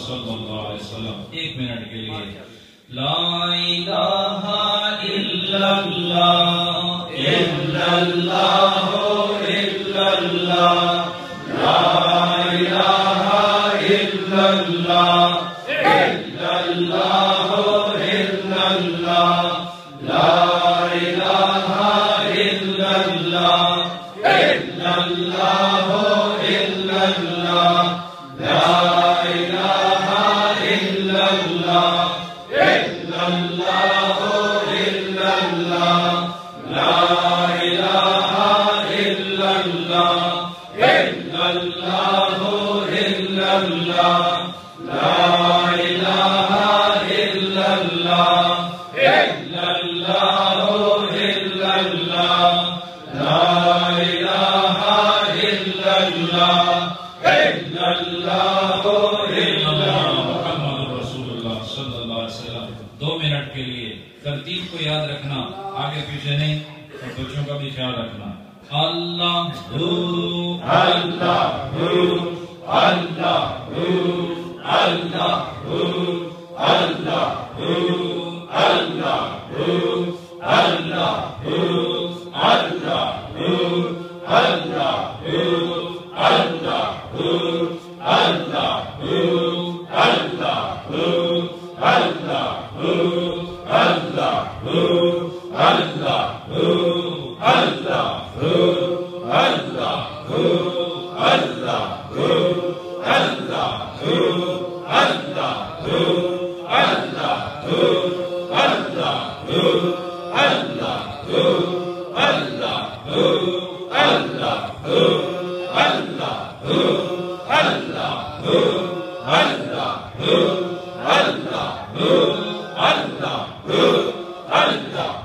सल्लल्लाहु अलैहि वसल्लम 1 मिनट के लिए ला इलाहा इल्लल्लाह इल्लल्लाह इल्लल्लाह ला इलाहा इल्लल्लाह इल्लल्लाह इल्लल्लाह ला इलाहा इल्लल्लाह इल्लल्लाह इल्लल्लाह ला इलाहा इल्लल्लाह इल्लल्लाह इल्लल्लाह ला इलाहा इल्लल्लाह इल्लल्लाह इल्लल्लाह ला इलाहा इल्लल्लाह इल्लल्लाह इल्लल्लाह ला इलाहा इल्लल्लाह इल्लल्लाह इल्लल्लाह मुहम्मद रसूलुल्लाह सल्लल्लाहु अलैहि वसल्लम 2 मिनट के लिए तरतीब को याद रखना, आगे पीछे नहीं, और बच्चों का भी ख्याल रखना। अल्लाह अल्लाह अल्लाह अल्लाह अल्लाह अल्लाह अल्लाह अल्लाह अल्लाह अल्लाह